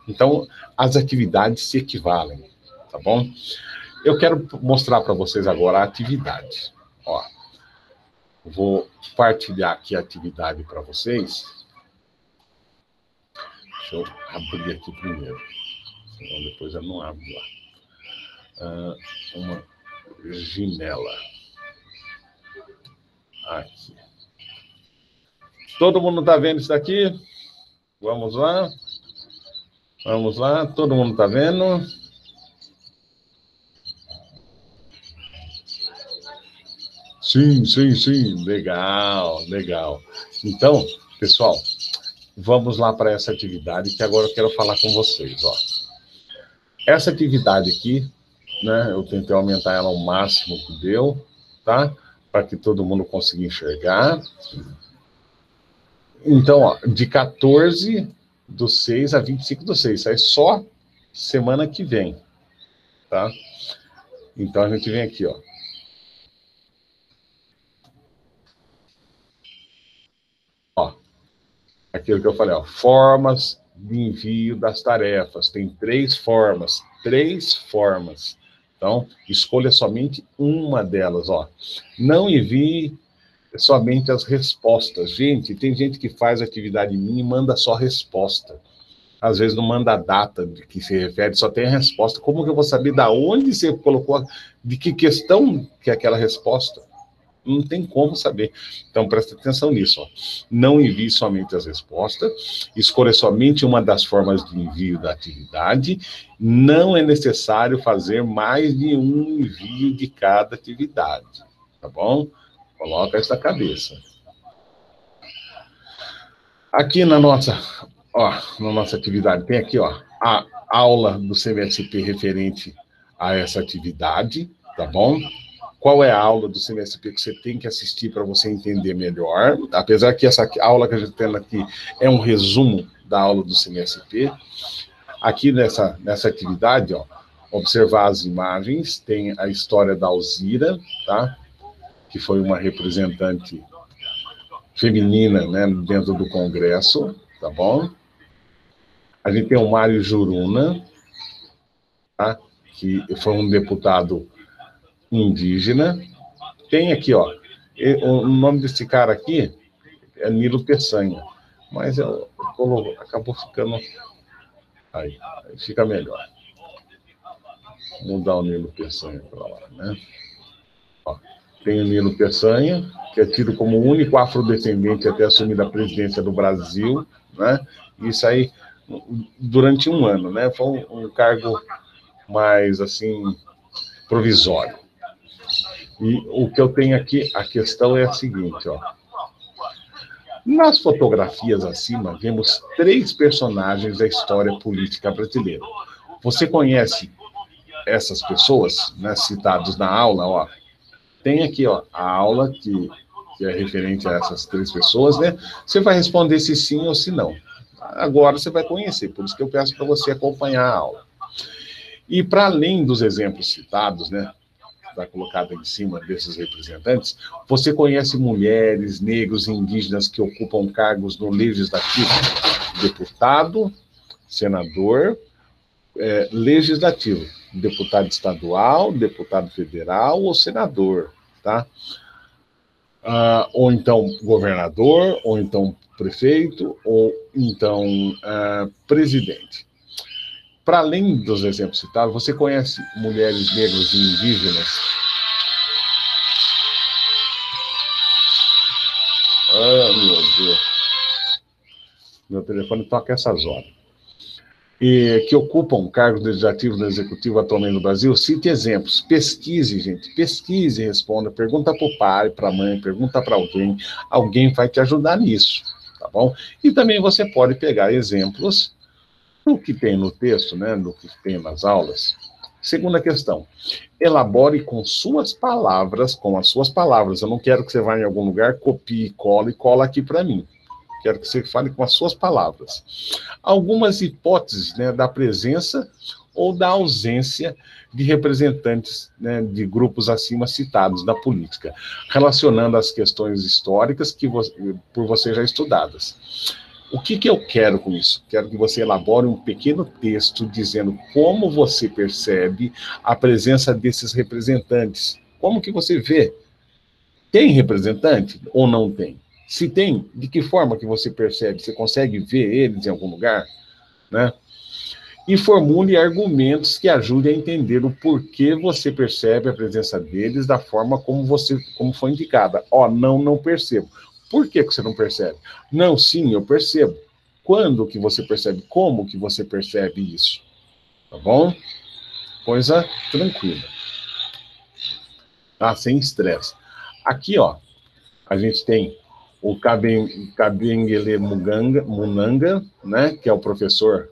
Então, as atividades se equivalem, tá bom? Eu quero mostrar para vocês agora a atividade. Ó, vou partilhar aqui a atividade para vocês. Deixa eu abrir aqui primeiro, senão depois eu não abro lá. Uma janela. Aqui. Todo mundo está vendo isso daqui? Vamos lá. Vamos lá. Todo mundo está vendo? Sim, sim, sim. Legal, legal. Então, pessoal, vamos lá para essa atividade que agora eu quero falar com vocês. Ó. Essa atividade aqui, né, eu tentei aumentar ela ao máximo que deu, tá? Para que todo mundo consiga enxergar. Então, ó, de 14/6 a 25/6, sai só semana que vem, tá? Então, a gente vem aqui, ó. Ó, aquilo que eu falei, ó, formas de envio das tarefas. Tem 3 formas, 3 formas. Então, escolha somente uma delas, ó. Não envie somente as respostas. Gente, tem gente que faz atividade minha e manda só resposta. Às vezes não manda a data de que se refere, só tem a resposta. Como que eu vou saber de onde você colocou, de que questão que é aquela resposta? Não tem como saber. Então, presta atenção nisso, ó. Não envie somente as respostas, escolha somente uma das formas de envio da atividade. Não é necessário fazer mais de um envio de cada atividade, tá bom? Coloca essa cabeça. Aqui na nossa atividade, tem aqui, ó, a aula do CMSP referente a essa atividade, tá bom? Qual é a aula do CMSP que você tem que assistir para você entender melhor? Apesar que essa aula que a gente está tendo aqui é um resumo da aula do CMSP. Aqui nessa atividade, ó, observar as imagens, tem a história da Alzira, tá? Que foi uma representante feminina, né, dentro do Congresso, tá bom? A gente tem o Mário Juruna, tá? Que foi um deputado indígena. Tem aqui, ó, o nome desse cara aqui é Nilo Peçanha, mas acabou ficando aí fica melhor. Vou mudar o Nilo Peçanha para lá, né? Ó, tem o Nilo Peçanha, que é tido como o único afrodescendente a ter assumido a presidência do Brasil, né? Isso aí durante um ano, né? Foi um cargo mais assim provisório. E o que eu tenho aqui, a questão é a seguinte, ó. Nas fotografias acima, vemos 3 personagens da história política brasileira. Você conhece essas pessoas, né, citadas na aula, ó? Tem aqui, ó, a aula que é referente a essas 3 pessoas, né? Você vai responder se sim ou se não. Agora você vai conhecer, por isso que eu peço para você acompanhar a aula. E para além dos exemplos citados, né, está colocado em cima desses representantes, você conhece mulheres, negros e indígenas que ocupam cargos no legislativo? Deputado, senador legislativo, deputado estadual, deputado federal ou senador, tá? Ou então governador, ou então prefeito, ou então presidente. Para além dos exemplos citados, você conhece mulheres negras e indígenas? Meu Deus. Meu telefone toca essas horas. E que ocupam cargos legislativos no executivo atualmente no Brasil, cite exemplos, pesquise, gente, pesquise, responda, pergunta para o pai, para a mãe, pergunta para alguém vai te ajudar nisso, tá bom? E também você pode pegar exemplos do que tem no texto, né, do que tem nas aulas. Segunda questão, elabore com as suas palavras, eu não quero que você vá em algum lugar, copie e cola aqui para mim. Quero que você fale com as suas palavras. Algumas hipóteses, né, da presença ou da ausência de representantes, né, de grupos acima citados da política, relacionando as questões históricas por você já estudadas. O que eu quero com isso? Quero que você elabore um pequeno texto dizendo como você percebe a presença desses representantes. Como que você vê? Tem representante ou não tem? Se tem, de que forma que você percebe? Você consegue ver eles em algum lugar? Né? E formule argumentos que ajudem a entender o porquê você percebe a presença deles da forma como foi indicada. Não percebo. Por que você não percebe? Não, sim, eu percebo. Quando que você percebe? Como que você percebe isso? Tá bom? Coisa tranquila. Sem estresse. Aqui, a gente tem o Kabengele Munanga, né, que é o professor,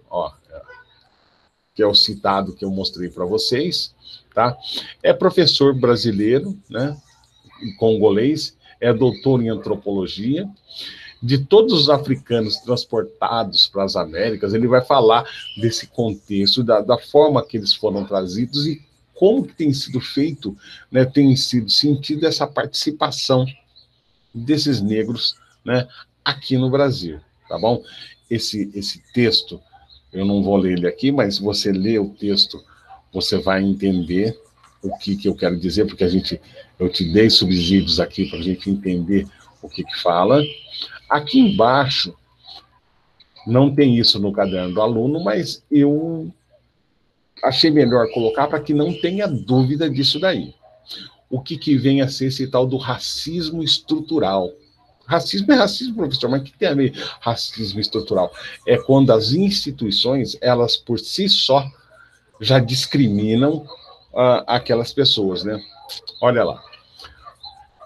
que é o citado que eu mostrei para vocês, tá? É professor brasileiro, né, congolês, é doutor em antropologia. De todos os africanos transportados para as Américas, ele vai falar desse contexto, da forma que eles foram trazidos e como que tem sido feito, né, tem sido sentido essa participação desses negros, né, aqui no Brasil, tá bom? Esse texto, eu não vou ler ele aqui, mas se você ler o texto, você vai entender o que eu quero dizer, porque eu te dei subsídios aqui para a gente entender o que fala. Aqui embaixo, não tem isso no caderno do aluno, mas eu achei melhor colocar para que não tenha dúvida disso daí. O que vem a ser esse tal do racismo estrutural. Racismo é racismo, professor, mas o que tem a ver racismo estrutural? É quando as instituições, elas por si só, já discriminam aquelas pessoas, né? Olha lá.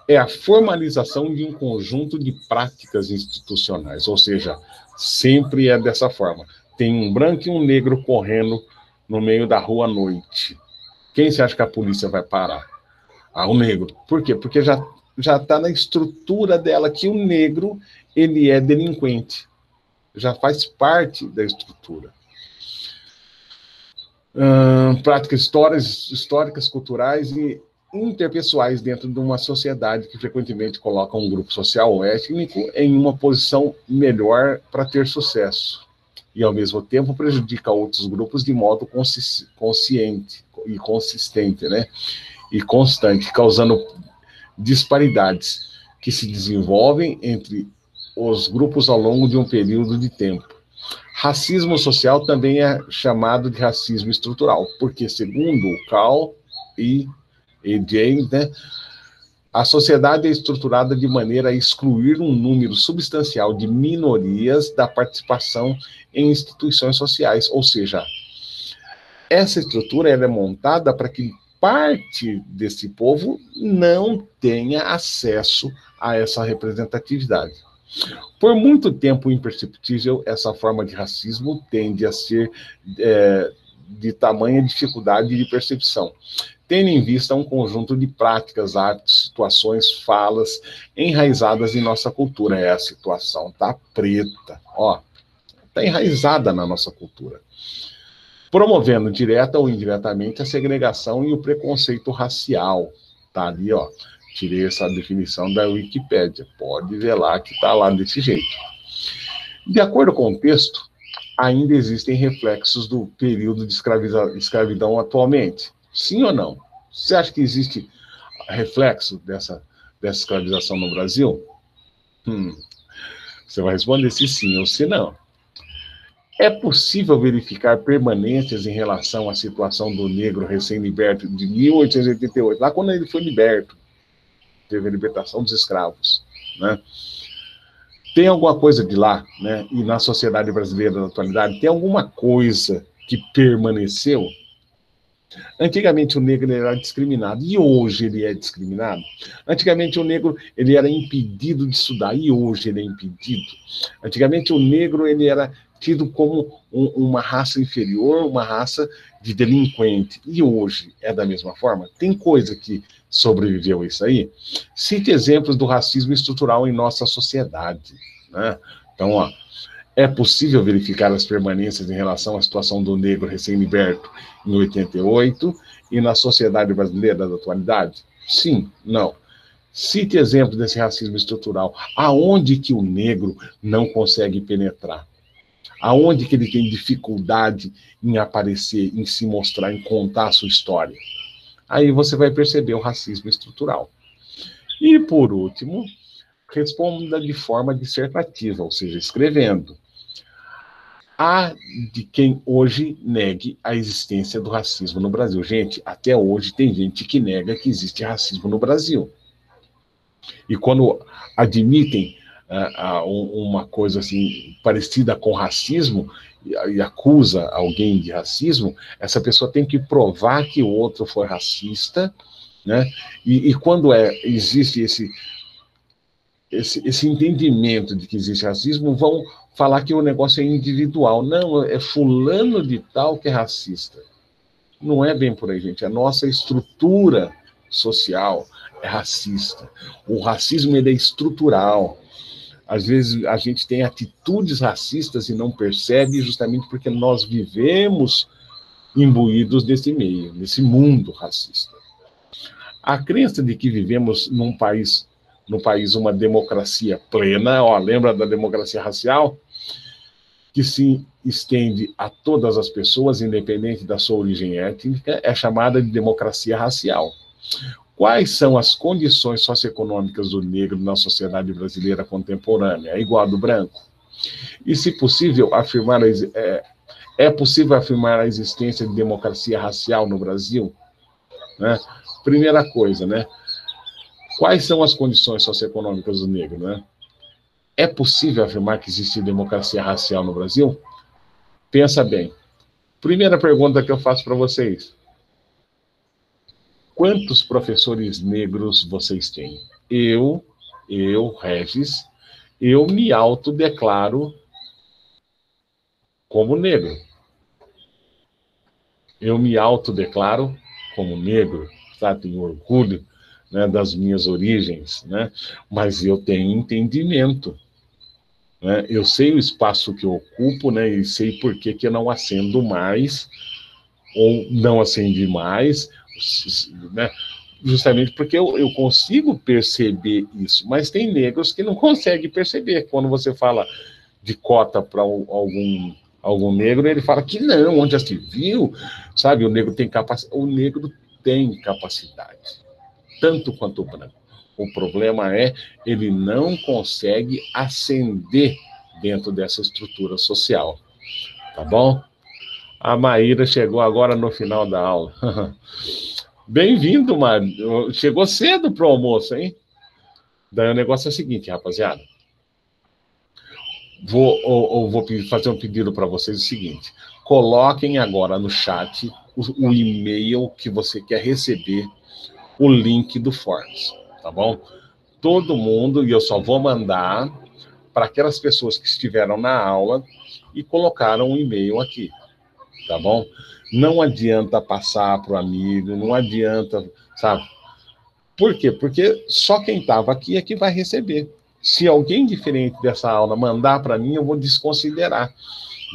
É a formalização de um conjunto de práticas institucionais, ou seja, sempre é dessa forma. Tem um branco e um negro correndo no meio da rua à noite. Quem você acha que a polícia vai parar? O negro. Por quê? Porque já está na estrutura dela que o negro, ele é delinquente. Já faz parte da estrutura. Práticas históricas, culturais e interpessoais dentro de uma sociedade que frequentemente coloca um grupo social ou étnico em uma posição melhor para ter sucesso. E, ao mesmo tempo, prejudica outros grupos de modo consciente e consistente, né? E constante, causando disparidades que se desenvolvem entre os grupos ao longo de um período de tempo. Racismo social também é chamado de racismo estrutural, porque, segundo o Cal e James, né, a sociedade é estruturada de maneira a excluir um número substancial de minorias da participação em instituições sociais, ou seja, essa estrutura ela é montada para que parte desse povo não tenha acesso a essa representatividade. Por muito tempo imperceptível, essa forma de racismo tende a ser de tamanha dificuldade de percepção, tendo em vista um conjunto de práticas, hábitos, situações, falas enraizadas em nossa cultura. A situação tá preta, tá enraizada na nossa cultura, promovendo direta ou indiretamente a segregação e o preconceito racial. Tá ali, tirei essa definição da Wikipédia, pode ver lá que tá lá desse jeito. De acordo com o texto, ainda existem reflexos do período de escravidão atualmente? Sim ou não? Você acha que existe reflexo dessa escravização no Brasil? Você vai responder se sim ou se não. É possível verificar permanências em relação à situação do negro recém-liberto de 1888, lá quando ele foi liberto, teve a libertação dos escravos, né? Tem alguma coisa de lá, né? E na sociedade brasileira da atualidade, tem alguma coisa que permaneceu? Antigamente o negro era discriminado, e hoje ele é discriminado. Antigamente o negro ele era impedido de estudar, e hoje ele é impedido. Antigamente o negro ele era tido como uma raça inferior, uma raça de delinquente, e hoje é da mesma forma? Tem coisa que sobreviveu a isso aí? Cite exemplos do racismo estrutural em nossa sociedade, né? Então, ó, é possível verificar as permanências em relação à situação do negro recém-liberto em 88 e na sociedade brasileira da atualidade? Sim, não. Cite exemplos desse racismo estrutural. Aonde que o negro não consegue penetrar? Aonde que ele tem dificuldade em aparecer, em se mostrar, em contar a sua história? Aí você vai perceber o racismo estrutural. E, por último, responda de forma dissertativa, ou seja, escrevendo. Há de quem hoje negue a existência do racismo no Brasil. Gente, até hoje tem gente que nega que existe racismo no Brasil. E quando admitem uma coisa assim parecida com racismo e acusa alguém de racismo, essa pessoa tem que provar que o outro foi racista, né? E quando existe esse entendimento de que existe racismo, vão falar que o negócio é individual. Não, é fulano de tal que é racista. Não é bem por aí, gente. A nossa estrutura social é racista. O racismo ele é estrutural. Às vezes a gente tem atitudes racistas e não percebe, justamente porque nós vivemos imbuídos nesse meio, nesse mundo racista. A crença de que vivemos no país uma democracia plena, ó, lembra da democracia racial? Que se estende a todas as pessoas, independente da sua origem étnica, é chamada de democracia racial. Quais são as condições socioeconômicas do negro na sociedade brasileira contemporânea? É igual a do branco? E, se possível, é possível afirmar a existência de democracia racial no Brasil? Né? Primeira coisa, né? Quais são as condições socioeconômicas do negro, né? É possível afirmar que existe democracia racial no Brasil? Pensa bem. Primeira pergunta que eu faço para vocês. Quantos professores negros vocês têm? Eu, Regis, eu me autodeclaro como negro. Eu me autodeclaro como negro, tá? Tenho orgulho, né, das minhas origens, né? Mas eu tenho entendimento, né? Eu sei o espaço que eu ocupo, né? E sei por que eu não ascendo mais, ou não ascendi mais, né? Justamente porque eu consigo perceber isso, mas tem negros que não conseguem perceber. Quando você fala de cota para algum negro, ele fala que não, onde já se viu, sabe? O negro tem capacidade. O negro tem capacidade, tanto quanto o branco. O problema é ele não consegue ascender dentro dessa estrutura social, tá bom? A Maíra chegou agora no final da aula. Bem-vindo, Mário. Chegou cedo pro almoço, hein? Daí o negócio é o seguinte, rapaziada. Vou fazer um pedido para vocês, o seguinte. Coloquem agora no chat o e-mail que você quer receber o link do Forms, tá bom? Todo mundo, e eu só vou mandar para aquelas pessoas que estiveram na aula e colocaram um e-mail aqui, tá bom? Não adianta passar para o amigo, não adianta, sabe? Por quê? Porque só quem estava aqui é que vai receber. Se alguém diferente dessa aula mandar para mim, eu vou desconsiderar.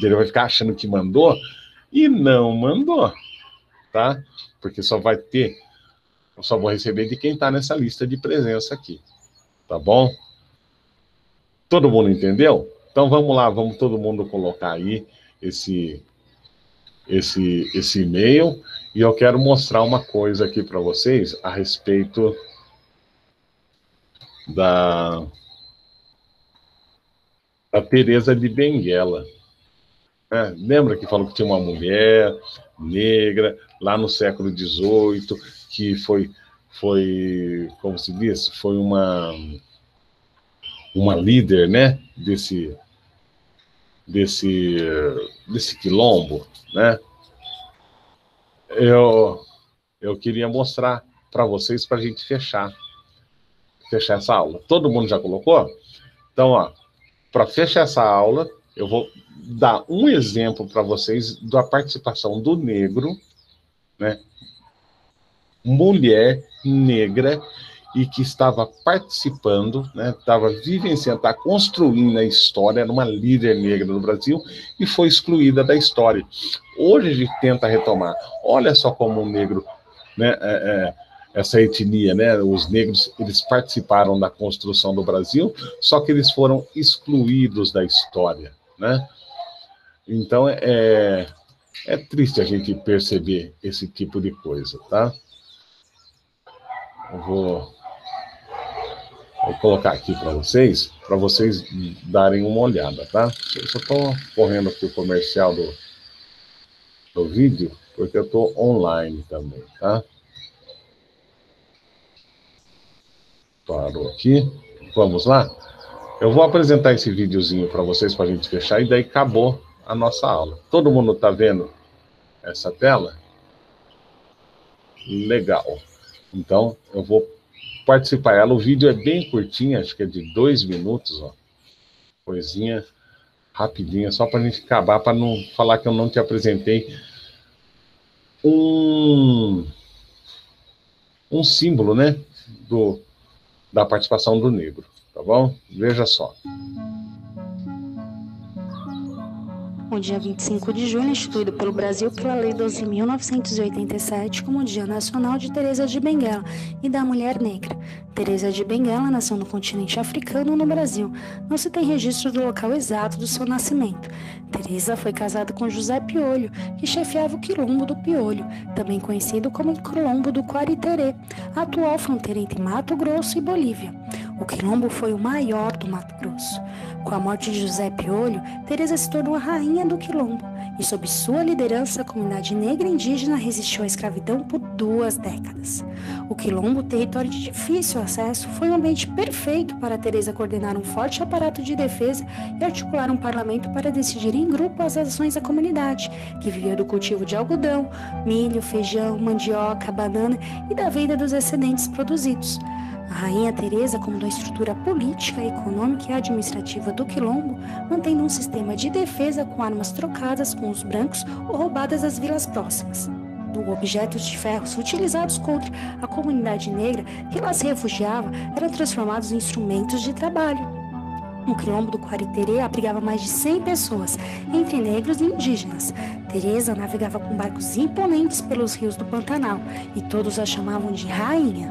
Ele vai ficar achando que mandou e não mandou, tá? Porque eu só vou receber de quem está nessa lista de presença aqui, tá bom? Todo mundo entendeu? Então vamos lá, vamos todo mundo colocar aí esse e-mail, e eu quero mostrar uma coisa aqui para vocês a respeito da Teresa de Benguela. Lembra que falou que tinha uma mulher negra lá no século XVIII, que foi como se diz, foi uma líder, né, desse quilombo, né? Eu queria mostrar para vocês, para a gente fechar essa aula. Todo mundo já colocou? Então, ó, para fechar essa aula, eu vou dar um exemplo para vocês da participação do negro, né? Mulher negra, e que estava participando, né? Estava vivenciando, está construindo a história, era uma líder negra no Brasil e foi excluída da história. Hoje a gente tenta retomar. Olha só como o negro, né? Essa etnia, né? Os negros, eles participaram da construção do Brasil, só que eles foram excluídos da história, né? Então é triste a gente perceber esse tipo de coisa, tá? Eu vou colocar aqui para vocês darem uma olhada, tá? Eu só estou correndo aqui o comercial do vídeo, porque eu estou online também, tá? Parou aqui. Vamos lá? Eu vou apresentar esse videozinho para vocês, para a gente fechar, e daí acabou a nossa aula. Todo mundo está vendo essa tela? Legal. Então, eu vou participar dela. O vídeo é bem curtinho, acho que é de 2 minutos, ó. Coisinha rapidinha, só para a gente acabar, para não falar que eu não te apresentei um símbolo, né, da participação do negro, tá bom? Veja só. O dia 25 de junho é instituído pelo Brasil pela Lei 12.987 como Dia Nacional de Teresa de Benguela e da Mulher Negra. Teresa de Benguela nasceu no continente africano, no Brasil. Não se tem registro do local exato do seu nascimento. Teresa foi casada com José Piolho, que chefiava o Quilombo do Piolho, também conhecido como Quilombo do Quariterê, a atual fronteira entre Mato Grosso e Bolívia. O Quilombo foi o maior do Mato Grosso. Com a morte de José Piolho, Teresa se tornou a rainha do Quilombo, e sob sua liderança a comunidade negra e indígena resistiu à escravidão por 2 décadas. O Quilombo, território de difícil acesso, foi um ambiente perfeito para Teresa coordenar um forte aparato de defesa e articular um parlamento para decidir em grupo as ações da comunidade, que vivia do cultivo de algodão, milho, feijão, mandioca, banana e da venda dos excedentes produzidos. A rainha Teresa comandou a estrutura política, econômica e administrativa do Quilombo, mantendo um sistema de defesa com armas trocadas com os brancos ou roubadas das vilas próximas. Objetos de ferro utilizados contra a comunidade negra que lá se refugiava eram transformados em instrumentos de trabalho. O Quilombo do Quariterê abrigava mais de 100 pessoas, entre negros e indígenas. Teresa navegava com barcos imponentes pelos rios do Pantanal e todos a chamavam de rainha.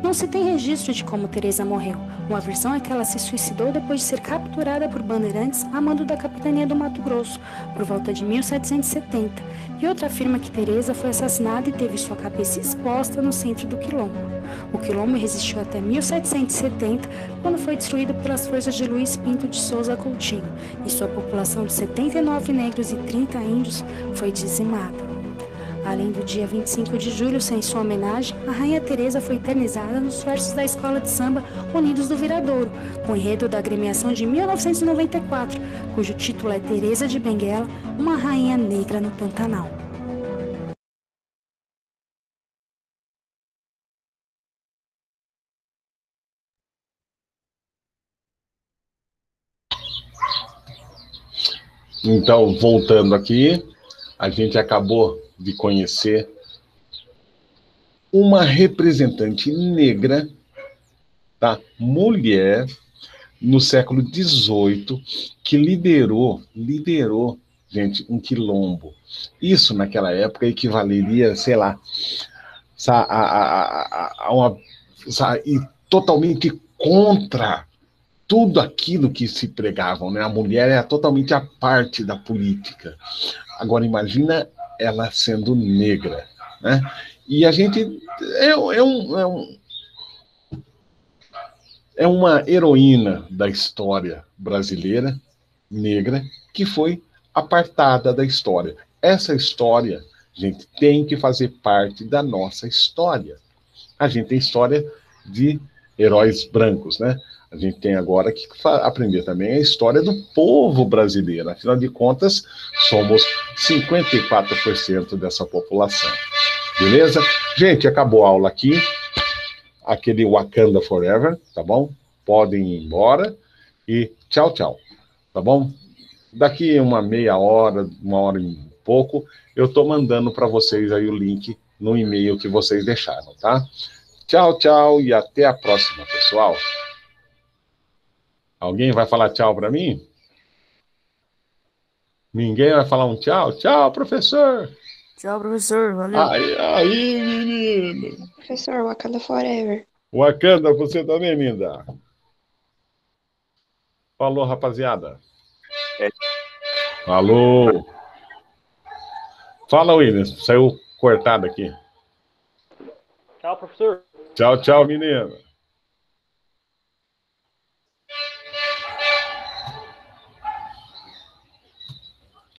Não se tem registro de como Teresa morreu. Uma versão é que ela se suicidou depois de ser capturada por bandeirantes a mando da capitania do Mato Grosso, por volta de 1770, e outra afirma que Teresa foi assassinada e teve sua cabeça exposta no centro do Quilombo. O Quilombo resistiu até 1770, quando foi destruído pelas forças de Luiz Pinto de Souza Coutinho, e sua população de 79 negros e 30 índios foi dizimada. Além do dia 25 de julho, sem sua homenagem, a Rainha Teresa foi eternizada nos versos da Escola de Samba Unidos do Viradouro, com o enredo da agremiação de 1994, cujo título é Teresa de Benguela, uma rainha negra no Pantanal. Então, voltando aqui, a gente acabou de conhecer uma representante negra, tá? Mulher, no século XVIII, que liderou, gente, um quilombo. Isso, naquela época, equivaleria, sei lá, a uma, e totalmente contra tudo aquilo que se pregavam, né? A mulher é totalmente a parte da política. Agora, imagina ela sendo negra, né? E a gente é uma heroína da história brasileira, negra, que foi apartada da história. Essa história, gente, tem que fazer parte da nossa história. A gente tem história de heróis brancos, né? A gente tem agora que aprender também a história do povo brasileiro. Afinal de contas, somos 54% dessa população. Beleza? Gente, acabou a aula aqui. Aquele Wakanda Forever, tá bom? Podem ir embora. E tchau, tchau. Tá bom? Daqui uma meia hora, uma hora e pouco, eu tô mandando para vocês aí o link no e-mail que vocês deixaram, tá? Tchau, tchau e até a próxima, pessoal. Alguém vai falar tchau para mim? Ninguém vai falar um tchau? Tchau, professor! Tchau, professor. Valeu. Aí, menino! Professor, Wakanda Forever. Wakanda, você também, linda. Falou, rapaziada. Falou. Fala, Williams. Saiu cortado aqui. Tchau, professor. Tchau, tchau, menino.